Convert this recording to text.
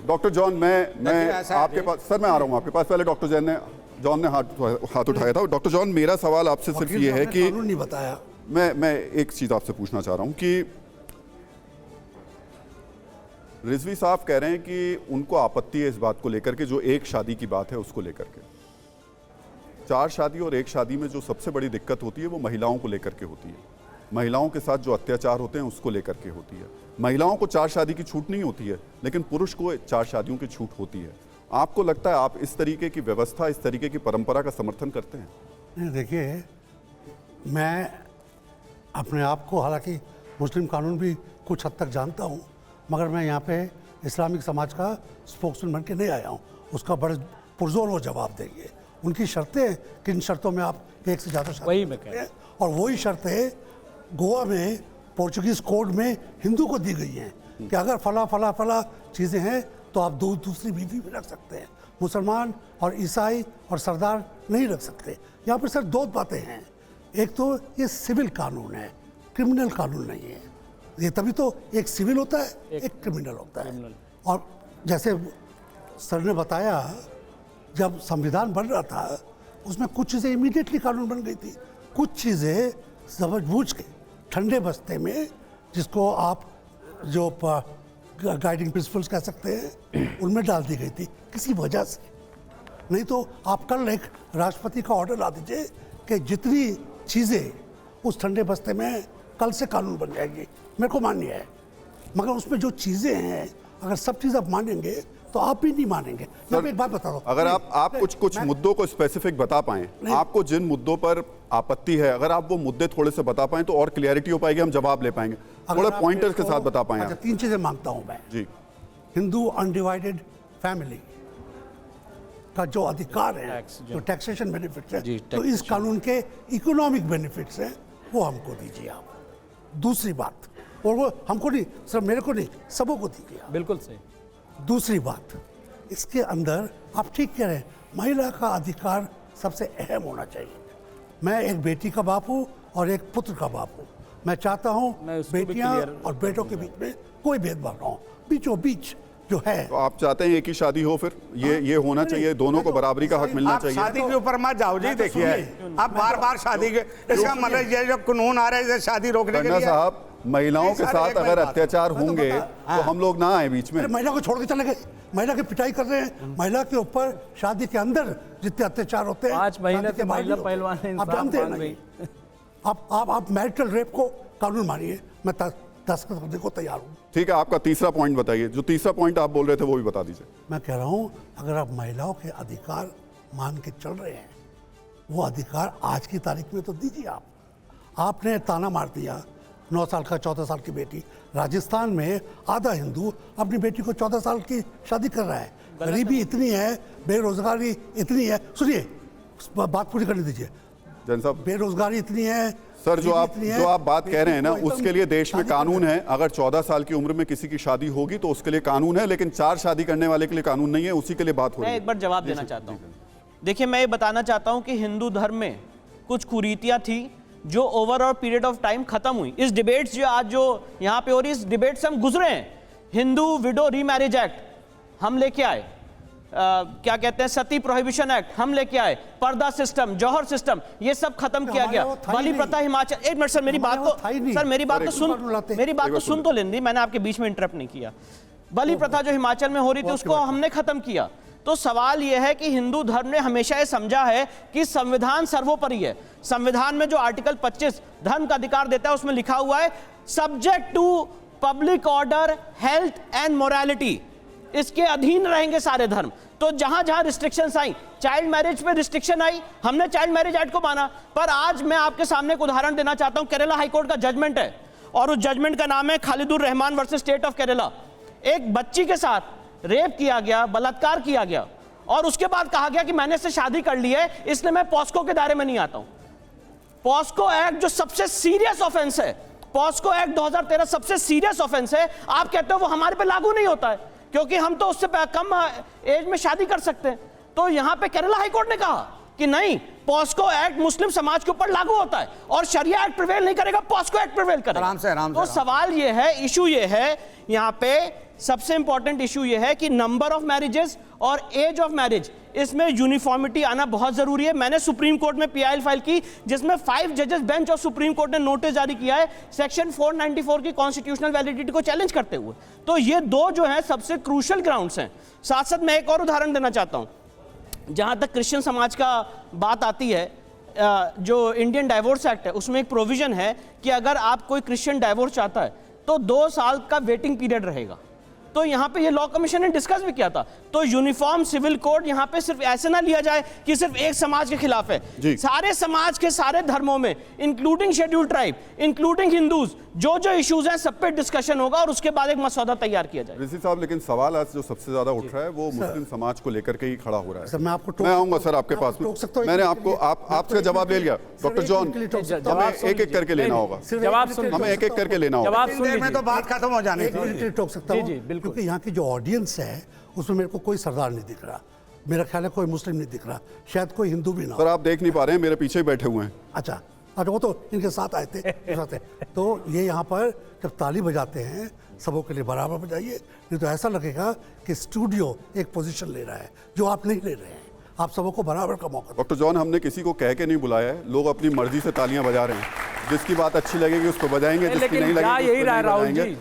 Doctor John, मैं आपके पास, sir मैं आ रहा हूँ आपके पास। पहले डॉक्टर जॉन ने हाथ उठाया था। डॉक्टर जॉन, मेरा सवाल आपसे सिर्फ ये है कि नहीं बताया, मैं एक चीज आपसे पूछना चाह रहा हूँ कि रिजवी साहब कह रहे हैं कि उनको आपत्ति है इस बात को लेकर के, जो एक शादी की बात है उसको लेकर के। 4 शादी और एक शादी में जो सबसे बड़ी दिक्कत होती है वो महिलाओं को लेकर के होती है। महिलाओं के साथ जो अत्याचार होते हैं उसको लेकर के होती है। महिलाओं को 4 शादी की छूट नहीं होती है, लेकिन पुरुष को 4 शादियों की छूट होती है। आपको लगता है आप इस तरीके की व्यवस्था, इस तरीके की परंपरा का समर्थन करते हैं? नहीं, देखिए, मैं अपने आप को हालांकि मुस्लिम कानून भी कुछ हद तक जानता हूँ, मगर मैं यहाँ पे इस्लामिक समाज का स्पोक्समैन बन के नहीं आया हूँ। उसका बड़े पुरजोर वो जवाब देंगे। उनकी शर्तें, किन शर्तों में आप एक से ज़्यादा शादी करते हैं, और वही शर्तें गोवा में पोर्चुगीज़ कोड में हिंदू को दी गई हैं कि अगर फला चीज़ें हैं तो आप दूसरी बीवी भी रख सकते हैं। मुसलमान और ईसाई और सरदार नहीं रख सकते। यहाँ पर सर 2 बातें हैं। एक तो ये सिविल कानून है, क्रिमिनल कानून नहीं है। ये तभी तो एक सिविल होता है, एक क्रिमिनल होता है। और जैसे सर ने बताया, जब संविधान बन रहा था उसमें कुछ चीज़ें इमीडिएटली कानून बन गई थी, कुछ चीज़ें समझबूझ के ठंडे बस्ते में, जिसको आप जो गाइडिंग प्रिंसिपल्स कह सकते हैं, उनमें डाल दी गई थी किसी वजह से। नहीं तो आप कल एक राष्ट्रपति का ऑर्डर ला दीजिए कि जितनी चीज़ें उस ठंडे बस्ते में कल से कानून बन जाएगी, मेरे को मान्य है। मगर उसमें जो चीज़ें हैं, अगर सब चीज़ आप मानेंगे तो आप भी नहीं मानेंगे। मैं एक बात बता रहा हूँ, अगर आप कुछ मुद्दों को स्पेसिफिक बता पाएं, आपको जिन मुद्दों पर आपत्ति है, अगर आप वो मुद्दे थोड़े से बता पाएं तो और क्लियरिटी हो पाएगी, हम जवाब ले पाएंगे। थोड़ा पॉइंटर्स के साथ बता पाएं। अच्छा, 3 चीजें मांगता हूं मैं जी। हिंदू अनडिवाइडेड फैमिली का जो अधिकार है, जो टैक्सेशन बेनिफिट्स है, तो इस कानून के इकोनॉमिक बेनिफिट्स हैं, वो हमको दीजिए आप। दूसरी बात, और वो हमको नहीं, सिर्फ मेरे को नहीं, सबों को दीजिए आप। बिल्कुल सही। दूसरी बात, इसके अंदर आप ठीक कह रहे हैं, महिला का अधिकार सबसे अहम होना चाहिए। मैं एक बेटी का बाप हूँ और एक पुत्र का बाप हूँ। मैं चाहता हूँ बेटियाँ और बेटों के बीच में कोई भेदभाव ना हो, बीचों बीच जो है। तो आप चाहते हैं एक ही शादी हो, फिर ये होना चाहिए, दोनों को बराबरी का हक मिलना चाहिए। शादी के ऊपर मत जाओ जी। देखिए, आप बार शादी के, इसका मतलब ये जो कानून आ रहा है शादी रोकने के लिए। साहब, महिलाओं के साथ अगर अत्याचार होंगे तो हम लोग ना आए बीच में। महिला को छोड़ के चले गए, महिला की पिटाई कर रहे हैं, महिला के ऊपर शादी के अंदर जितने अत्याचार होते हैं, 5 महीने से महिला पहलवान आप जानते हैं। आप मैरिटल रेप को कानून मानिए, मैं दस्तखत करने को तैयार हूँ। ठीक है, आपका तीसरा पॉइंट बताइए। जो तीसरा पॉइंट आप बोल रहे थे वो भी बता दीजिए। मैं कह रहा हूँ, अगर आप महिलाओं के अधिकार मान के चल रहे हैं, वो अधिकार आज की तारीख में तो दीजिए आप। आपने ताना मार दिया, 9 साल का 14 साल की बेटी। राजस्थान में आधा हिंदू अपनी बेटी को 14 साल की शादी कर रहा है। गरीबी इतनी है, बेरोजगारी इतनी है। सुनिए, बात पूरी करने दीजिए। जैन साहब, बेरोजगारी इतनी है सर, जो आप बात कह रहे हैं ना, उसके लिए देश में कानून है। अगर 14 साल की उम्र में किसी की शादी होगी तो उसके लिए कानून है, लेकिन 4 शादी करने वाले के लिए कानून नहीं है। उसी के लिए बात हो रही है। मैं एक बार जवाब देना चाहता हूँ। देखिए, मैं ये बताना चाहता हूँ कि हिंदू धर्म में कुछ कुरीतियाँ थी जो ओवरऑल पीरियड ऑफ टाइम खत्म हुई। इस डिबेट्स जो आज जो यहाँ पे हो रही, इस डिबेट से हम गुजरे हैं। हिंदू विडो रीमैरिज एक्ट हम लेके आए, क्या कहते हैं, सती प्रोहिबिशन एक्ट हम लेके आए, पर्दा सिस्टम, जौहर सिस्टम, ये सब खत्म किया गया। बलि प्रथा हिमाचल, एक मिनट सर, मेरी बात तो सुन तो लेने दी, मैंने आपके बीच में इंटरप्ट नहीं किया। बलि प्रथा जो हिमाचल में हो रही थी उसको हमने खत्म किया। तो सवाल यह है कि हिंदू धर्म ने हमेशा यह समझा है कि संविधान सर्वोपरि है। संविधान में जो आर्टिकल 25 धर्म का अधिकार देता है, उसमें लिखा हुआ है subject to public order, health and morality. इसके अधीन रहेंगे सारे धर्म। तो जहां जहां रिस्ट्रिक्शंस आई, चाइल्ड मैरिज पे रिस्ट्रिक्शन आई, हमने चाइल्ड मैरिज एक्ट को माना। पर आज मैं आपके सामने एक उदाहरण देना चाहता हूं। केरला हाईकोर्ट का जजमेंट है और उस जजमेंट का नाम है Khalidur Rahman versus state of Kerala. एक बच्ची के साथ रेप किया गया, बलात्कार किया गया, और उसके बाद कहा गया कि मैंने इससे शादी कर ली है, इसलिए मैं पॉस्को के दायरे में नहीं आता हूं। पॉस्को एक्ट जो सबसे सीरियस ऑफेंस है, पॉस्को एक्ट 2013 सबसे सीरियस ऑफेंस है, आप कहते हो वो हमारे पे लागू नहीं होता है क्योंकि हम तो उससे कम एज में शादी कर सकते हैं। तो यहां पे केरला हाईकोर्ट ने कहा कि नहीं, पॉस्को एक्ट मुस्लिम समाज के ऊपर लागू होता है और शरिया एक्ट प्रिवेल नहीं करेगा, पॉस्को एक्ट प्रिवेल करेगा। आराम से तो सवाल ये है, इशू ये है, यहाँ पे सबसे इंपॉर्टेंट इशू ये है कि नंबर ऑफ मैरिजेस और एज ऑफ मैरिज, इसमें यूनिफॉर्मिटी आना बहुत जरूरी है। मैंने सुप्रीम कोर्ट में पीआईएल फाइल की, जिसमें 5 जजेस बेंच ऑफ सुप्रीम कोर्ट ने नोटिस जारी किया है सेक्शन 494 की कॉन्स्टिट्यूशनल वैलिडिटी को चैलेंज करते हुए। तो ये दो जो है सबसे क्रूशियल ग्राउंड्स हैं। साथ साथ मैं एक और उदाहरण देना चाहता हूं, जहां तक क्रिश्चियन समाज का बात आती है, जो इंडियन डाइवोर्स एक्ट है उसमें एक प्रोविजन है कि अगर आप कोई क्रिश्चियन डाइवोर्स चाहता है तो 2 साल का वेटिंग पीरियड रहेगा। तो यहां पे ये लॉ कमीशन ने डिस्कस भी किया था। तो यूनिफॉर्म सिविल कोड यहां पे सिर्फ ऐसे ना लिया जाए कि सिर्फ एक समाज के खिलाफ है, सारे समाज के सारे धर्मों में, including schedule tribe, including Hindus, जो जो इश्यूज हैं सब पे डिस्कशन होगा और उसके बाद एक मसौदा तैयार किया जाए। रिजवी साहब, लेकिन सवाल आज जो सबसे ज्यादा उठ रहा है वो मुस्लिम समाज को लेकर के ही खड़ा हो रहा है। सर, मैं आऊंगा सर आपके पास में। मैंने आपको आपसे जवाब ले लिया डॉक्टर जॉन, हमें एक एक करके लेना होगा, हमें एक एक करके लेना होगा। में तो बात खत्म हो जानी थी। टोक सकता हूँ क्योंकि यहाँ की जो ऑडियंस है उसमें मेरे को कोई सरदार नहीं दिख रहा, मेरा ख्याल है कोई मुस्लिम नहीं दिख रहा, शायद कोई हिंदू भी ना हो। सर आप देख नहीं पा रहे हैं, मेरे पीछे ही बैठे हुए हैं। अच्छा, वो तो इनके साथ आए थे तो ये यहाँ पर जब ताली बजाते हैं सबों के लिए बराबर बजाइए, नहीं तो ऐसा लगेगा कि स्टूडियो एक पोजीशन ले रहा है जो आप नहीं ले रहे हैं। आप सबों को बराबर का मौका। डॉक्टर जॉन, हमने किसी को कह के नहीं बुलाया है, लोग अपनी मर्जी से तालियां बजा रहे हैं। जिसकी बात अच्छी लगेगी उसको बजाएंगे, जिसकी नहीं लगेगी यही रहा राहुल जी,